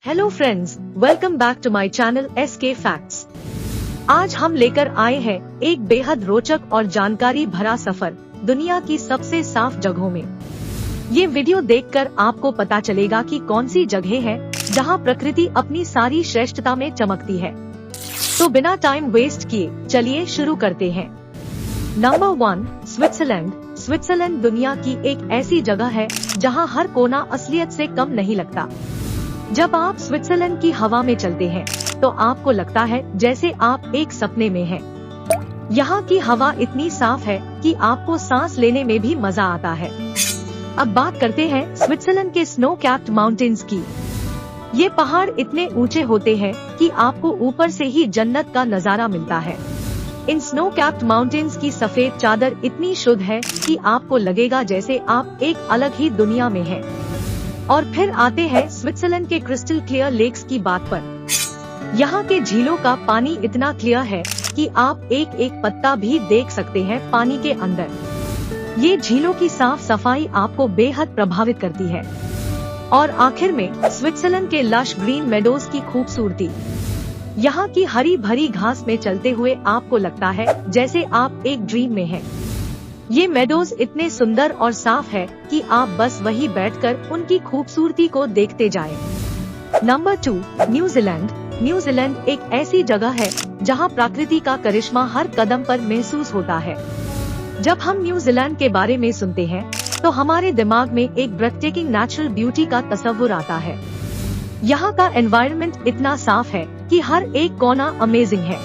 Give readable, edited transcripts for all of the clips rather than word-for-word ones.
Hello friends, welcome back to my channel SK facts. आज हम लेकर आए हैं एक बेहद रोचक और जानकारी भरा सफर दुनिया की सबसे साफ जगहों में। ये वीडियो देखकर आपको पता चलेगा कि कौन सी जगह है जहां प्रकृति अपनी सारी श्रेष्ठता में चमकती है। तो बिना टाइम वेस्ट किए चलिए शुरू करते हैं। Number 1, Switzerland. स्विट्जरलैंड दुनिया की एक ऐसी जगह है जहां हर कोना असलियत से कम नहीं लगता। जब आप स्विट्जरलैंड की हवा में चलते हैं तो आपको लगता है जैसे आप एक सपने में हैं। यहाँ की हवा इतनी साफ है कि आपको सांस लेने में भी मजा आता है। अब बात करते हैं स्विट्जरलैंड के स्नो कैप्ड माउंटेन्स की। ये पहाड़ इतने ऊंचे होते हैं कि आपको ऊपर से ही जन्नत का नजारा मिलता है। इन स्नो कैप्ड माउंटेन्स की सफेद चादर इतनी शुद्ध है कि आपको लगेगा जैसे आप एक अलग ही दुनिया में हैं। और फिर आते हैं स्विट्जरलैंड के क्रिस्टल क्लियर लेक्स की बात पर। यहाँ के झीलों का पानी इतना क्लियर है कि आप एक एक पत्ता भी देख सकते हैं पानी के अंदर। ये झीलों की साफ सफाई आपको बेहद प्रभावित करती है। और आखिर में स्विट्जरलैंड के लश ग्रीन मेडोज की खूबसूरती। यहाँ की हरी भरी घास में चलते हुए आपको लगता है जैसे आप एक ड्रीम में हैं। ये मेडोज इतने सुंदर और साफ है कि आप बस वही बैठकर उनकी खूबसूरती को देखते जाएं। Number 2, New Zealand. न्यूजीलैंड एक ऐसी जगह है जहां प्रकृति का करिश्मा हर कदम पर महसूस होता है। जब हम न्यूजीलैंड के बारे में सुनते हैं तो हमारे दिमाग में एक ब्रेथटेकिंग नेचुरल ब्यूटी का तस्वुर आता है। यहाँ का एनवायरनमेंट इतना साफ है कि हर एक कोना अमेजिंग है।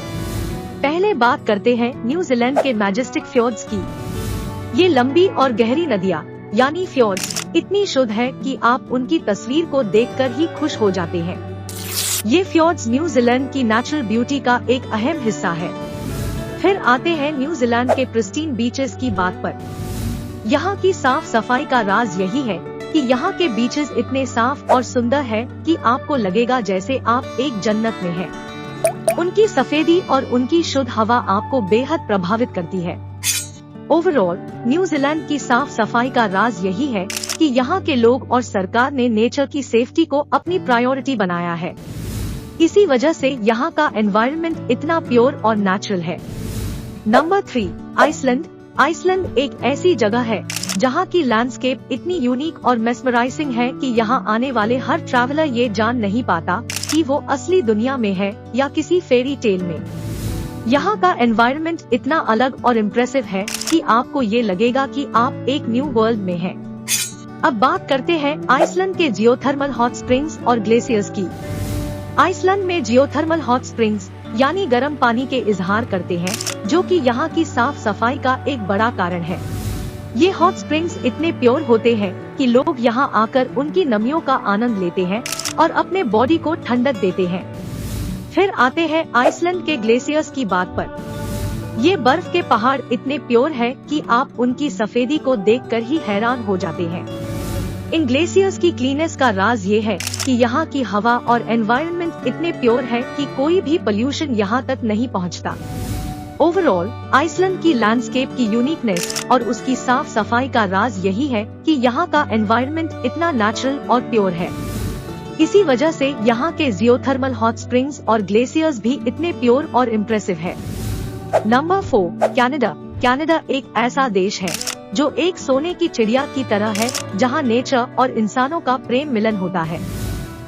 पहले बात करते हैं न्यूजीलैंड के मैजेस्टिक फ्योर्ड्स की। ये लंबी और गहरी नदियाँ यानी फ्योर्ड्स इतनी शुद्ध है कि आप उनकी तस्वीर को देखकर ही खुश हो जाते हैं। ये फ्योर्ड्स न्यूजीलैंड की नेचुरल ब्यूटी का एक अहम हिस्सा है। फिर आते हैं न्यूजीलैंड के प्रिस्टीन बीचेस की बात पर। यहाँ की साफ सफाई का राज यही है कि यहाँ के बीचेस इतने साफ और सुंदर है कि आपको लगेगा जैसे आप एक जन्नत में हैं। उनकी सफेदी और उनकी शुद्ध हवा आपको बेहद प्रभावित करती है। ओवरऑल न्यूजीलैंड की साफ सफाई का राज यही है कि यहाँ के लोग और सरकार ने नेचर की सेफ्टी को अपनी प्रायोरिटी बनाया है। इसी वजह से यहाँ का एनवायरनमेंट इतना प्योर और नेचुरल है। Number 3, Iceland. आइसलैंड एक ऐसी जगह है जहाँ की लैंडस्केप इतनी यूनिक और मेस्मराइजिंग है कि यहाँ आने वाले हर ट्रैवलर ये जान नहीं पाता कि वो असली दुनिया में है या किसी फेरी टेल में। यहाँ का एनवायरनमेंट इतना अलग और इम्प्रेसिव है कि आपको ये लगेगा कि आप एक न्यू वर्ल्ड में हैं। अब बात करते हैं आइसलैंड के जियोथर्मल हॉट स्प्रिंग्स और ग्लेशियर्स की। आइसलैंड में जियोथर्मल हॉट स्प्रिंग्स यानी गर्म पानी के इजहार करते हैं, जो कि यहाँ की साफ सफाई का एक बड़ा कारण है। ये हॉट स्प्रिंग्स इतने प्योर होते हैं कि लोग यहाँ आकर उनकी नमियों का आनंद लेते हैं और अपने बॉडी को ठंडक देते हैं। फिर आते हैं आइसलैंड के ग्लेशियर्स की बात पर। ये बर्फ के पहाड़ इतने प्योर है कि आप उनकी सफेदी को देखकर ही हैरान हो जाते हैं। इन ग्लेशियर्स की क्लीनेस का राज ये है कि यहाँ की हवा और एनवायरनमेंट इतने प्योर है कि कोई भी पोल्यूशन यहाँ तक नहीं पहुँचता। ओवरऑल आइसलैंड की लैंडस्केप की यूनिकनेस और उसकी साफ सफाई का राज यही है कि यहाँ का एनवायरनमेंट इतना नेचुरल और प्योर है। इसी वजह से यहाँ के जियोथर्मल हॉट स्प्रिंग्स और ग्लेशियर्स भी इतने प्योर और इम्प्रेसिव है। Number 4, Canada. कनाडा एक ऐसा देश है जो एक सोने की चिड़िया की तरह है, जहाँ नेचर और इंसानों का प्रेम मिलन होता है।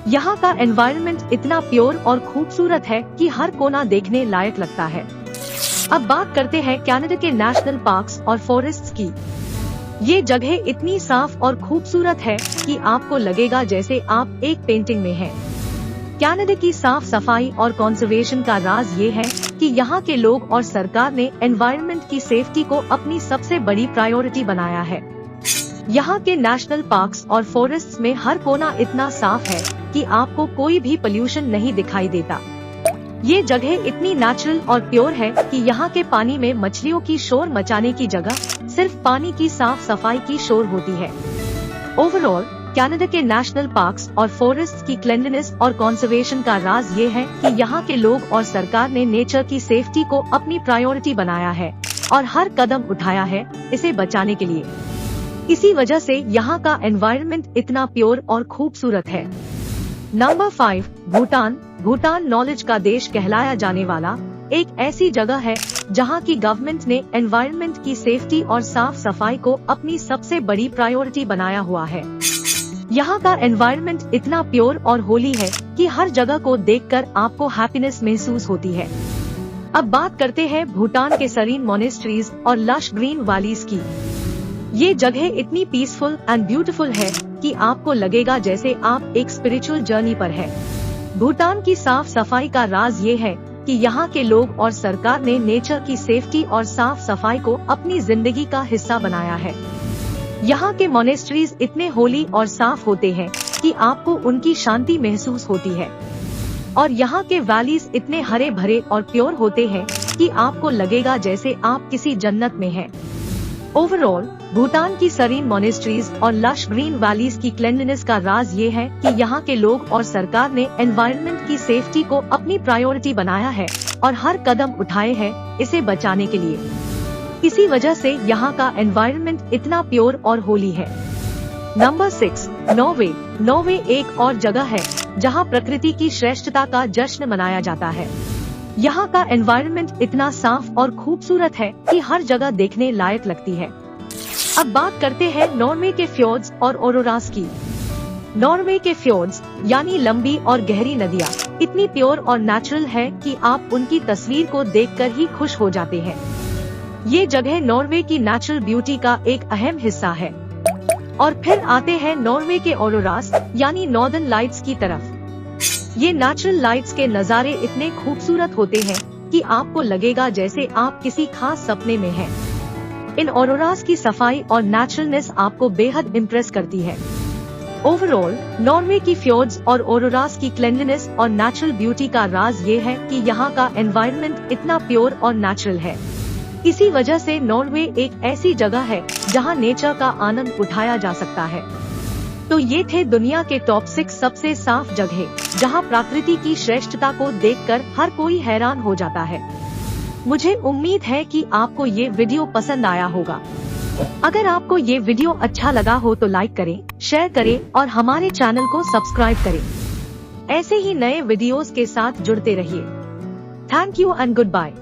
यहाँ का एनवायरनमेंट इतना प्योर और खूबसूरत है कि हर कोना देखने लायक लगता है। अब बात करते हैं कनाडा के नेशनल पार्क्स और फॉरेस्ट्स की। ये जगह इतनी साफ और खूबसूरत है कि आपको लगेगा जैसे आप एक पेंटिंग में हैं। कनाडा की साफ सफाई और कंजर्वेशन का राज ये है कि यहाँ के लोग और सरकार ने एनवायरनमेंट की सेफ्टी को अपनी सबसे बड़ी प्रायोरिटी बनाया है। यहाँ के नेशनल पार्क्स और फॉरेस्ट्स में हर कोना इतना साफ है कि आपको कोई भी पोल्यूशन नहीं दिखाई देता। ये जगह इतनी नेचुरल और प्योर है कि यहाँ के पानी में मछलियों की शोर मचाने की जगह सिर्फ पानी की साफ सफाई की शोर होती है। ओवरऑल कनाडा के नेशनल पार्क्स और फॉरेस्ट्स की क्लीनलीनेस और कंजर्वेशन का राज ये है कि यहाँ के लोग और सरकार ने नेचर की सेफ्टी को अपनी प्रायोरिटी बनाया है और हर कदम उठाया है इसे बचाने के लिए। इसी वजह से यहाँ का एनवायरनमेंट इतना प्योर और खूबसूरत है। नंबर 5, भूटान। भूटान नॉलेज का देश कहलाया जाने वाला एक ऐसी जगह है जहां की गवर्नमेंट ने एनवायरनमेंट की सेफ्टी और साफ सफाई को अपनी सबसे बड़ी प्रायोरिटी बनाया हुआ है। यहाँ का एनवायरनमेंट इतना प्योर और होली है कि हर जगह को देखकर आपको हैप्पीनेस महसूस होती है। अब बात करते हैं भूटान के सरीन मोनेस्ट्रीज और लश ग्रीन वैलीज की। ये जगह इतनी पीसफुल एंड ब्यूटीफुल है कि आपको लगेगा जैसे आप एक स्पिरिचुअल जर्नी पर है। भूटान की साफ सफाई का राज ये है कि यहाँ के लोग और सरकार ने नेचर की सेफ्टी और साफ सफाई को अपनी जिंदगी का हिस्सा बनाया है। यहाँ के मोनेस्ट्रीज इतने होली और साफ होते हैं कि आपको उनकी शांति महसूस होती है, और यहाँ के वैलीज इतने हरे भरे और प्योर होते हैं कि आपको लगेगा जैसे आप किसी जन्नत में हैं। ओवरऑल भूटान की सरीन मोनेस्ट्रीज और लश ग्रीन वैलीज की क्लीनलीनेस का राज ये है कि यहाँ के लोग और सरकार ने एनवायरनमेंट की सेफ्टी को अपनी प्रायोरिटी बनाया है और हर कदम उठाए हैं इसे बचाने के लिए। इसी वजह से यहाँ का एनवायरनमेंट इतना प्योर और होली है। Number 6, Norway. नॉर्वे एक और जगह है जहाँ प्रकृति की श्रेष्ठता का जश्न मनाया जाता है। यहाँ का एनवायरनमेंट इतना साफ और खूबसूरत है कि हर जगह देखने लायक लगती है। अब बात करते हैं नॉर्वे के फ्योर्ड्स और ऑरोरास की। नॉर्वे के फ्योर्ड्स यानी लंबी और गहरी नदियाँ इतनी प्योर और नेचुरल है कि आप उनकी तस्वीर को देखकर ही खुश हो जाते हैं। ये जगह नॉर्वे की नेचुरल ब्यूटी का एक अहम हिस्सा है। और फिर आते हैं नॉर्वे के ऑरोरास यानी नॉर्दर्न लाइट्स की तरफ। ये नेचुरल लाइट्स के नज़ारे इतने खूबसूरत होते हैं कि आपको लगेगा जैसे आप किसी खास सपने में हैं। इन ऑरोरास की सफाई और नेचुरलनेस आपको बेहद इम्प्रेस करती है। ओवरऑल नॉर्वे की फ्योर्ड्स और ऑरोरास की क्लीनलीनेस और नेचुरल ब्यूटी का राज ये है कि यहाँ का एनवायरनमेंट इतना प्योर और नेचुरल है। इसी वजह से नॉर्वे एक ऐसी जगह है जहां नेचर का आनंद उठाया जा सकता है। तो ये थे दुनिया के टॉप 6 सबसे साफ जगह जहां प्रकृति की श्रेष्ठता को देखकर हर कोई हैरान हो जाता है। मुझे उम्मीद है कि आपको ये वीडियो पसंद आया होगा। अगर आपको ये वीडियो अच्छा लगा हो तो लाइक करें, शेयर करें और हमारे चैनल को सब्सक्राइब करें। ऐसे ही नए वीडियोस के साथ जुड़ते रहिए। Thank you and good bye.